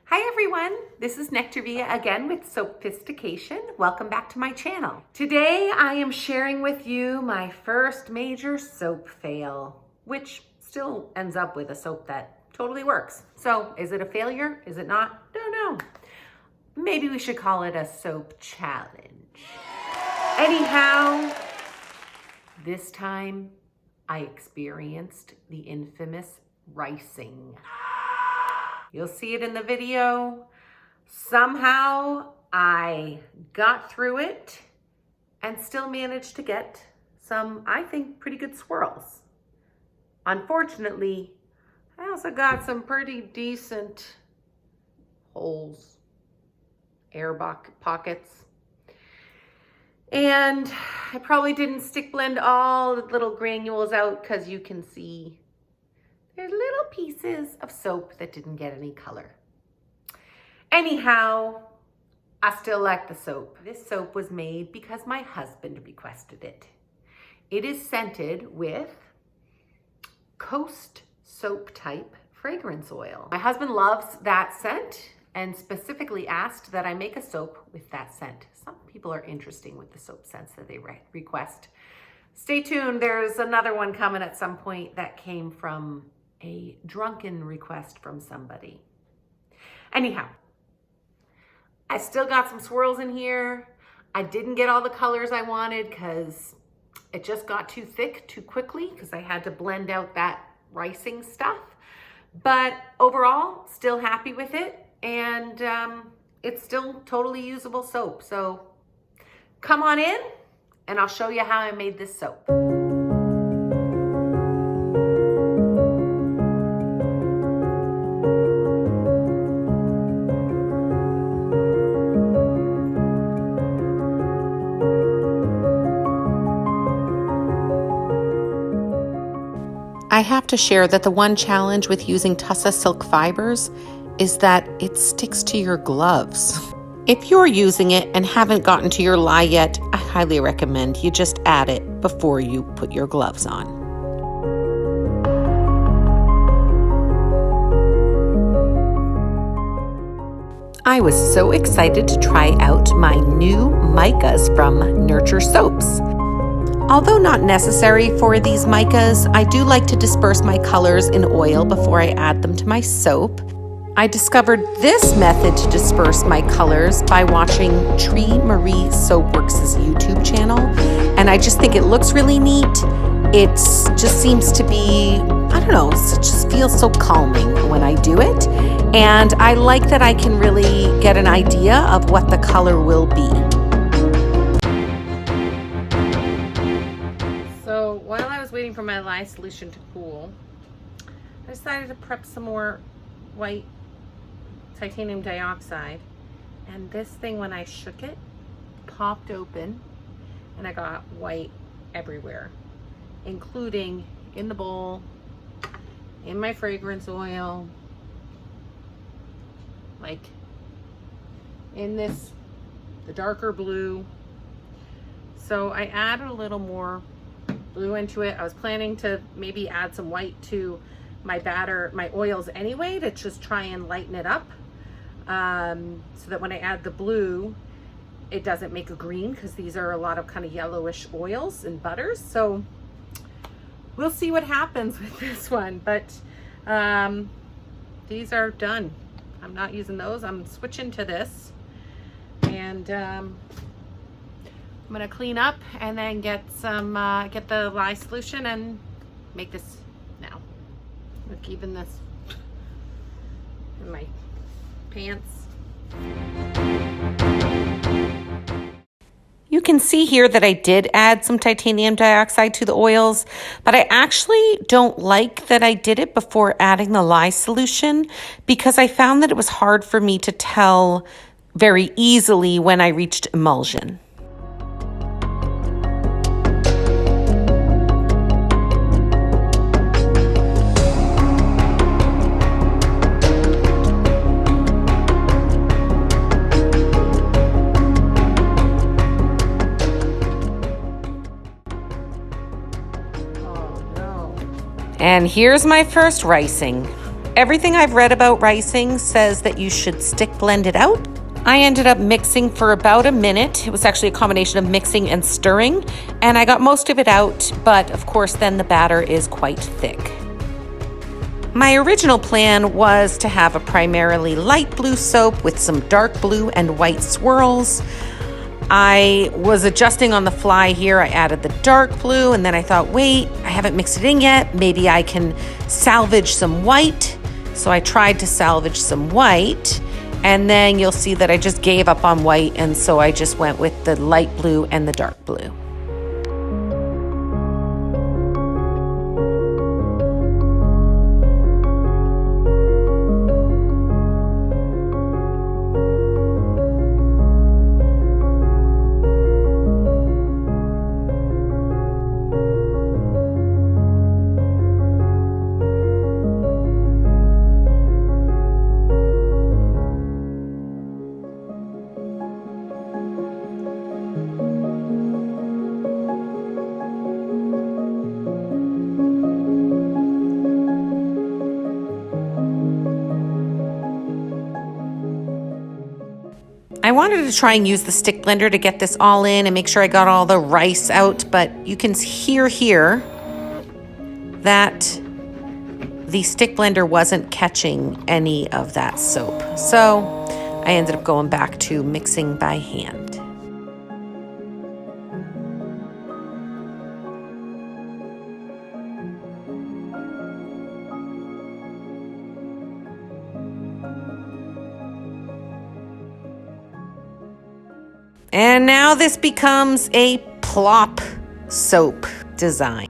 Hi everyone, this is Nectarvia again with Sophistication. Welcome back to my channel. Today I am sharing with you my first major soap fail, which still ends up with a soap that totally works. So is it a failure? Is it not? Don't know. Maybe we should call it a soap challenge. Anyhow, this time I experienced the infamous ricing. You'll see it in the video. Somehow I got through it and still managed to get some, I think, pretty good swirls. Unfortunately, I also got some pretty decent holes, air pockets. And I probably didn't stick blend all the little granules out because you can see there's little pieces of soap that didn't get any color. Anyhow, I still like the soap. This soap was made because my husband requested it. It is scented with Coast soap type fragrance oil. My husband loves that scent and specifically asked that I make a soap with that scent. Some people are interesting with the soap scents that they request. Stay tuned, there's another one coming at some point that came from a drunken request from somebody. Anyhow, I still got some swirls in here. I didn't get all the colors I wanted because it just got too thick too quickly because I had to blend out that ricing stuff. But overall, still happy with it. And it's still totally usable soap. So come on in and I'll show you how I made this soap. I have to share that the one challenge with using Tussa silk fibers is that it sticks to your gloves. If you're using it and haven't gotten to your lye yet, I highly recommend you just add it before you put your gloves on. I was so excited to try out my new micas from Nurture Soaps. Although not necessary for these micas, I do like to disperse my colors in oil before I add them to my soap. I discovered this method to disperse my colors by watching Tree Marie Soapworks' YouTube channel, and I just think it looks really neat. It just seems to be, I don't know, it just feels so calming when I do it, and I like that I can really get an idea of what the color will be. So while I was waiting for my lye solution to cool, I decided to prep some more white titanium dioxide, and this thing, when I shook it, popped open and I got white everywhere, including in the bowl, in my fragrance oil, like in this, the darker blue. So I added a little more blue into it. I was planning to maybe add some white to my batter, my oils anyway, to just try and lighten it up, so that when I add the blue, it doesn't make a green, because these are a lot of kind of yellowish oils and butters. So we'll see what happens with this one, but these are done. I'm not using those. I'm switching to this, and I'm gonna clean up and then get some get the lye solution and make this now. I'm keeping this in my pants. You can see here that I did add some titanium dioxide to the oils, but I actually don't like that I did it before adding the lye solution, because I found that it was hard for me to tell very easily when I reached emulsion. And here's my first ricing. Everything I've read about ricing says that you should stick blend it out. I ended up mixing for about a minute. It was actually a combination of mixing and stirring, and I got most of it out, but of course then the batter is quite thick. My original plan was to have a primarily light blue soap with some dark blue and white swirls. I was adjusting on the fly here. I added the dark blue, and then I thought, wait, I haven't mixed it in yet. Maybe I can salvage some white. So I tried to salvage some white, and then you'll see that I just gave up on white, and so I just went with the light blue and the dark blue. I wanted to try and use the stick blender to get this all in and make sure I got all the rice out, but you can hear here that the stick blender wasn't catching any of that soap. So I ended up going back to mixing by hand. And now this becomes a plop soap design.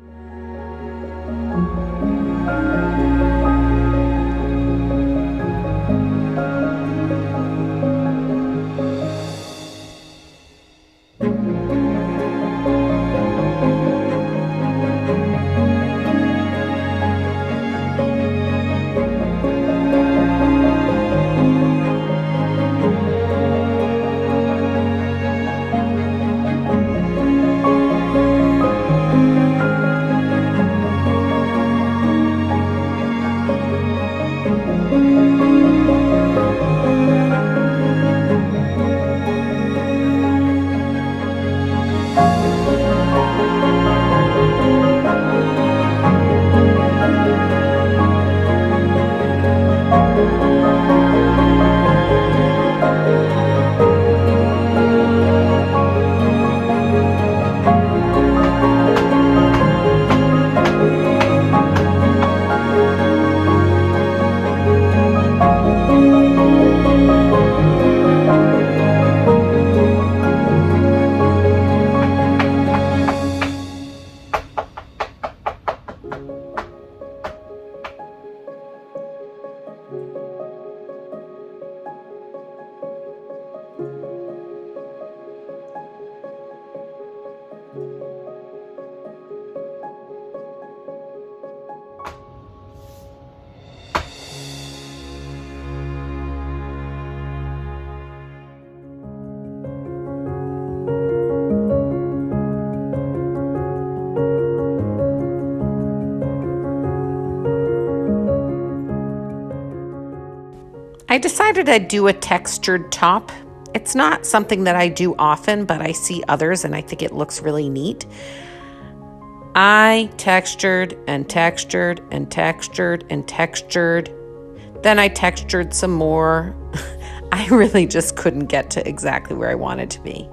I decided I'd do a textured top. It's not something that I do often, but I see others and I think it looks really neat. I textured and textured and textured and textured. Then I textured some more. I really just couldn't get to exactly where I wanted to be.